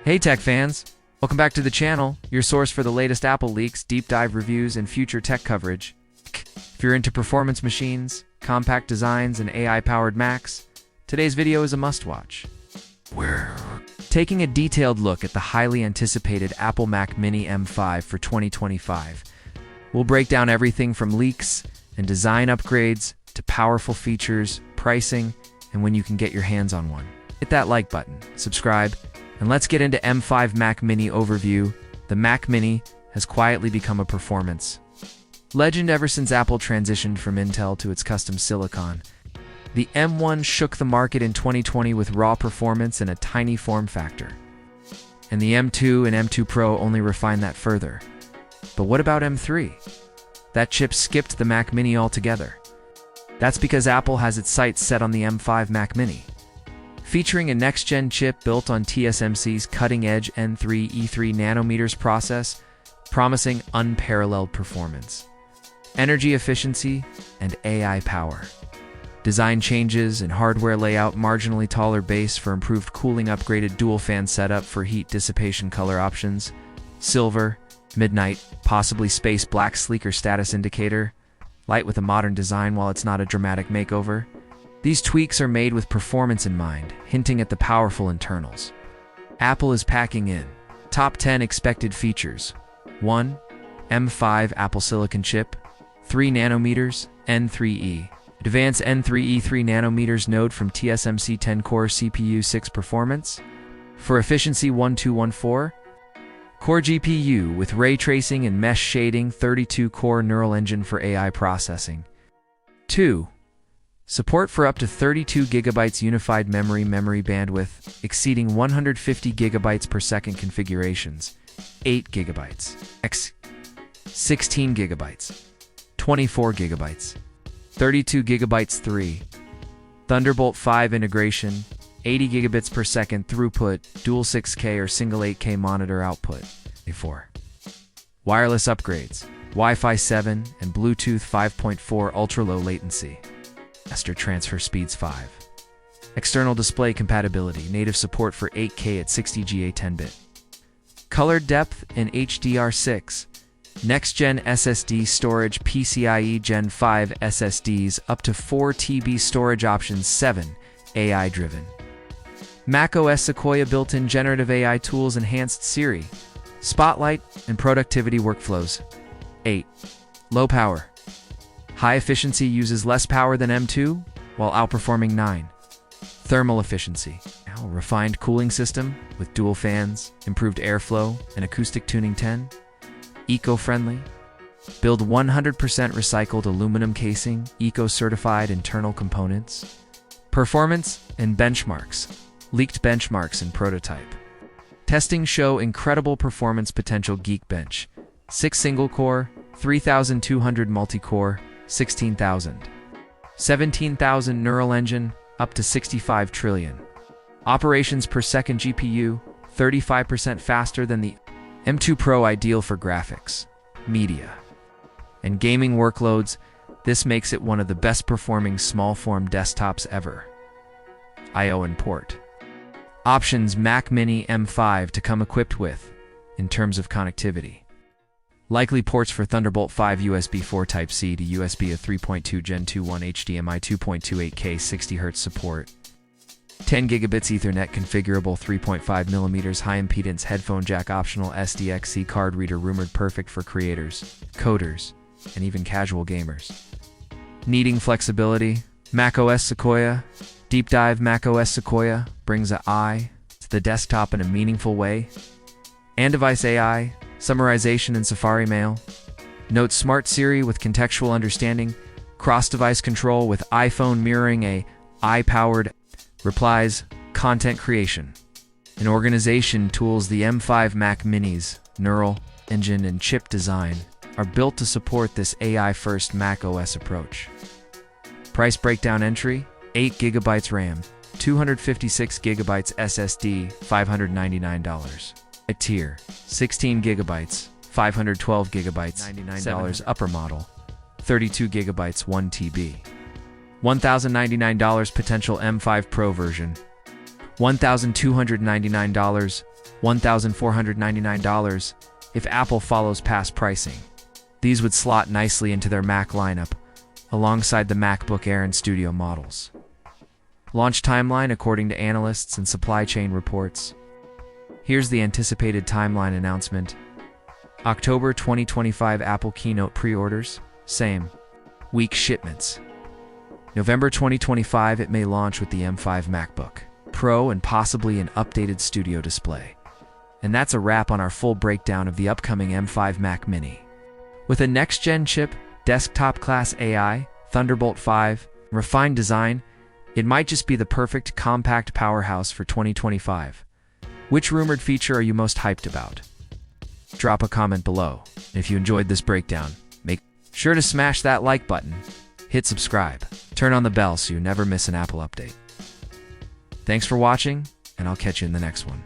Hey tech fans! Welcome back to the channel, your source for the latest Apple leaks, deep dive reviews, and future tech coverage. If you're into performance machines, compact designs, and AI-powered Macs, today's video is a must-watch. We're taking a detailed look at the highly anticipated Apple Mac Mini M5 for 2025. We'll break down everything from leaks and design upgrades to powerful features, pricing, and when you can get your hands on one. Hit that like button, subscribe, and let's get into M5 Mac Mini overview. The Mac Mini has quietly become a performance legend ever since Apple transitioned from Intel to its custom silicon. The M1 shook the market in 2020 with raw performance and a tiny form factor. And the M2 and M2 Pro only refined that further. But what about M3? That chip skipped the Mac Mini altogether. That's because Apple has its sights set on the M5 Mac Mini. Featuring a next-gen chip built on TSMC's cutting-edge N3 E3 nanometers process, promising unparalleled performance, energy efficiency, and AI power. Design changes and hardware layout marginally taller base for improved cooling, upgraded dual-fan setup for heat dissipation, color options, silver, midnight, possibly space black, sleeker status indicator, light with a modern design while it's not a dramatic makeover. These tweaks are made with performance in mind, hinting at the powerful internals. Apple is packing in top 10 expected features. 1. M5 Apple Silicon chip, 3 nanometers, N3E. Advanced N3E 3 nanometers node from TSMC 10-core CPU 6 performance. For efficiency 1214. Core GPU with ray tracing and mesh shading, 32-core neural engine for AI processing. 2. Support for up to 32 GB unified memory bandwidth, exceeding 150 GB per second configurations, 8 GB, x 16 GB, 24 GB, 32 GB 3, Thunderbolt 5 integration, 80 gigabits per second throughput, dual 6K or single 8K monitor output. 4. Wireless upgrades, Wi-Fi 7 and Bluetooth 5.4 ultra-low latency. Faster transfer speeds 5. External display compatibility, native support for 8K at 60 GA 10-bit. Color depth in HDR6. Next-gen SSD storage, PCIe Gen 5 SSDs, up to 4 TB storage options. 7. AI-driven. macOS Sequoia built-in generative AI tools, enhanced Siri, Spotlight, and productivity workflows. 8. Low power. High efficiency uses less power than M2, while outperforming 9. Thermal efficiency. Now, refined cooling system with dual fans, improved airflow, and acoustic tuning. 10. Eco-friendly. Build 100% recycled aluminum casing, eco-certified internal components. Performance and benchmarks. Leaked benchmarks and prototype. Testing show incredible performance potential. Geekbench. 6 single-core, 3,200 multi-core, 16,000. 17,000 neural engine, up to 65 trillion. Operations per second GPU, 35% faster than the M2 Pro, ideal for graphics, media, and gaming workloads. This makes it one of the best performing small-form desktops ever. I/O and port. Options: Mac Mini M5 to come equipped with, in terms of connectivity. Likely ports for Thunderbolt 5, USB 4 Type-C to USB 3.2 Gen 2.1, HDMI 2.2, 8K 60Hz support. 10 gigabits Ethernet configurable, 3.5mm high impedance headphone jack optional, SDXC card reader rumored perfect for creators, coders, and even casual gamers. Needing flexibility, macOS Sequoia. Deep dive. macOS Sequoia brings an eye to the desktop in a meaningful way. And device AI, summarization in Safari Mail. Note Smart Siri with contextual understanding. Cross-device control with iPhone mirroring, AI-powered replies, content creation. And organization tools. The M5 Mac Mini's neural engine and chip design are built to support this AI-first macOS approach. Price breakdown entry: 8 GB RAM, 256 GB SSD, $599. A tier: 16 GB, 512 GB, $99. Upper model: 32 GB, 1 TB. $1,099. Potential M5 Pro version: $1,299. $1,499 if Apple follows past pricing. These would slot nicely into their Mac lineup, alongside the MacBook Air and Studio models. Launch timeline according to analysts and supply chain reports. Here's the anticipated timeline announcement. October 2025 Apple Keynote pre-orders, same. Week shipments. November 2025 it may launch with the M5 MacBook Pro and possibly an updated Studio display. And that's a wrap on our full breakdown of the upcoming M5 Mac Mini. With a next-gen chip, desktop-class AI, Thunderbolt 5, refined design, it might just be the perfect compact powerhouse for 2025. Which rumored feature are you most hyped about? Drop a comment below. If you enjoyed this breakdown, make sure to smash that like button, hit subscribe, turn on the bell so you never miss an Apple update. Thanks for watching, and I'll catch you in the next one.